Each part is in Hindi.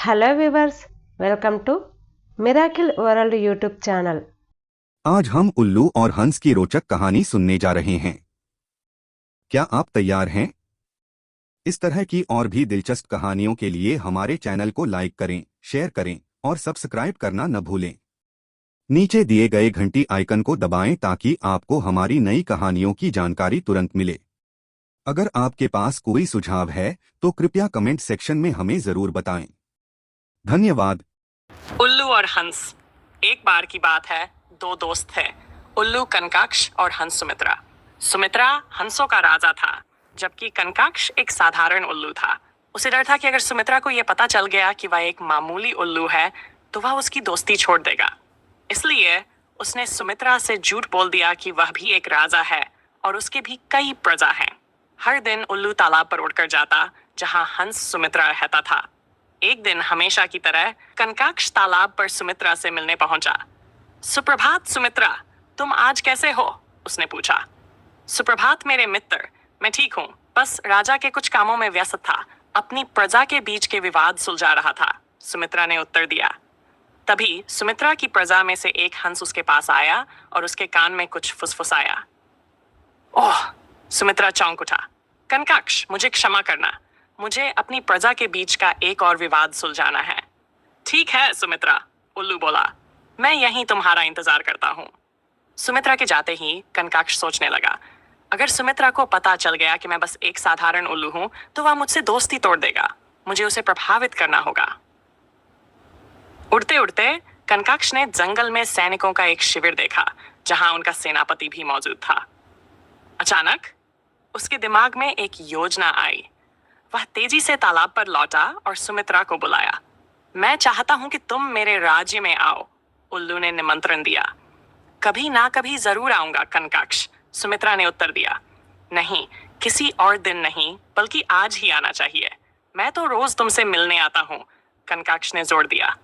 Hello viewers, welcome to miracle world YouTube channel. आज हम उल्लू और हंस की रोचक कहानी सुनने जा रहे हैं। क्या आप तैयार हैं? इस तरह की और भी दिलचस्प कहानियों के लिए हमारे चैनल को लाइक करें, शेयर करें और सब्सक्राइब करना न भूलें। नीचे दिए गए घंटी आइकन को दबाएं ताकि आपको हमारी नई कहानियों की जानकारी तुरंत मिले। अगर आपके पास कोई सुझाव है तो कृपया कमेंट सेक्शन में हमें जरूर बताएं। धन्यवाद। उल्लू और हंस। एक बार की बात है, दो दोस्त थे, उल्लू कनकाक्ष और हंस सुमित्रा। सुमित्रा हंसों का राजा था, जबकि कनकाक्ष एक साधारण उल्लू था। उसे डर था कि अगर सुमित्रा को यह पता चल गया कि वह एक मामूली उल्लू है तो वह उसकी दोस्ती छोड़ देगा। इसलिए उसने सुमित्रा से झूठ बोल दिया कि वह भी एक राजा है और उसके भी कई प्रजा हैं। हर दिन उल्लू तालाब पर उड़कर जाता जहां हंस सुमित्रा रहता था। एक दिन हमेशा की तरह कनकाक्ष तालाब पर सुमित्रा से मिलने पहुंचा। सुप्रभात सुमित्रा, तुम आज कैसे हो? उसने पूछा। सुप्रभात मेरे मित्र, मैं ठीक हूँ, बस राजा के कुछ कामों में व्यस्त था, अपनी प्रजा के बीच के विवाद सुलझा रहा था, सुमित्रा ने उत्तर दिया। तभी सुमित्रा की प्रजा में से एक हंस उसके पास आया और उसके कान में कुछ फुसफुसाया। ओह! सुमित्रा चौंक उठा। कनकाक्ष, मुझे क्षमा करना, मुझे अपनी प्रजा के बीच का एक और विवाद सुलझाना है। ठीक है सुमित्रा, उल्लू बोला, मैं यहीं तुम्हारा इंतजार करता हूँ। सुमित्रा के जाते ही कनकाक्ष सोचने लगा, अगर सुमित्रा को पता चल गया कि मैं बस एक साधारण उल्लू हूं तो वह मुझसे दोस्ती तोड़ देगा। मुझे उसे प्रभावित करना होगा। उड़ते उड़ते कनकाक्ष ने जंगल में सैनिकों का एक शिविर देखा जहां उनका सेनापति भी मौजूद था। अचानक उसके दिमाग में एक योजना आई। वह तेजी से तालाब पर लौटा और सुमित्रा को बुलाया। मैं चाहता हूं कि तुम मेरे राज्य में आओ, उल्लू ने निमंत्रण दिया। कभी ना कभी जरूर आऊंगा कनकाक्ष, सुमित्रा ने उत्तर दिया। नहीं, किसी और दिन नहीं, बल्कि आज ही आना चाहिए। मैं तो रोज तुमसे मिलने आता हूं, कनकाक्ष ने जोर दिया।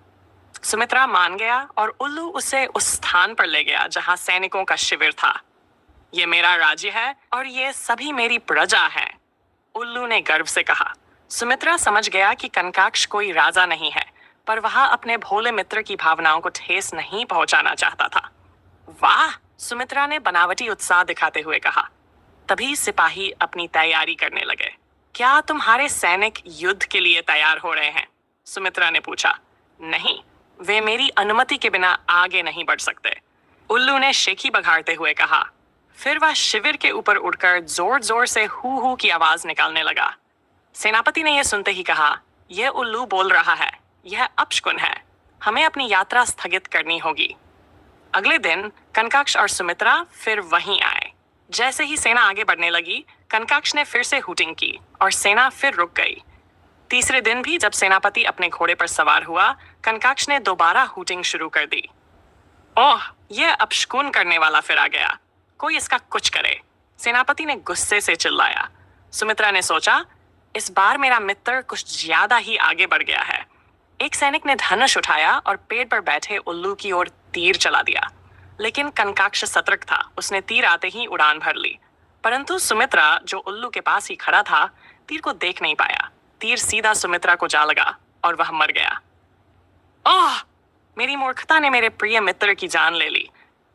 सुमित्रा मान गया और उल्लू उसे उस स्थान पर ले गया जहां सैनिकों का शिविर था। ये मेरा राज्य है और ये सभी मेरी प्रजा है, उल्लू ने गर्व से कहा। सुमित्रा समझ गया कि कनकाक्ष कोई राजा नहीं है, पर वह अपने भोले मित्र की भावनाओं को ठेस नहीं पहुंचाना चाहता था। वाह! सुमित्रा ने बनावटी उत्साह दिखाते हुए कहा। तभी सिपाही अपनी तैयारी करने लगे। क्या तुम्हारे सैनिक युद्ध के लिए तैयार हो रहे हैं? सुमित्रा ने पूछा। नहीं, वे मेरी अनुमति के बिना आगे नहीं बढ़ सकते, उल्लू ने शेखी बघाड़ते हुए कहा। फिर वह शिविर के ऊपर उड़कर जोर जोर से हू हू की आवाज निकालने लगा। सेनापति ने यह सुनते ही कहा, यह उल्लू बोल रहा है, यह अपशकुन है, हमें अपनी यात्रा स्थगित करनी होगी। अगले दिन कनकाक्ष और सुमित्रा फिर वहीं आए। जैसे ही सेना आगे बढ़ने लगी, कनकाक्ष ने फिर से हूटिंग की और सेना फिर रुक गई। तीसरे दिन भी जब सेनापति अपने घोड़े पर सवार हुआ, कनकाक्ष ने दोबारा हूटिंग शुरू कर दी। ओह, यह अपशकुन करने वाला फिर आ गया, कोई इसका कुछ करे, सेनापति ने गुस्से से चिल्लाया। सुमित्रा ने सोचा, इस बार मेरा मित्र कुछ ज्यादा ही आगे बढ़ गया है। एक सैनिक ने धनुष उठाया और पेड़ पर बैठे उल्लू की ओर तीर चला दिया, लेकिन कनकाक्ष सतर्क था, उसने तीर आते ही उड़ान भर ली। परंतु सुमित्रा, जो उल्लू के पास ही खड़ा था, तीर को देख नहीं पाया। तीर सीधा सुमित्रा को जा लगा और वह मर गया। ओह! मेरी मूर्खता ने मेरे प्रिय मित्र की जान ले ली,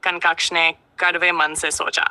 कनकाक्ष ने कड़वे मन से सोचा।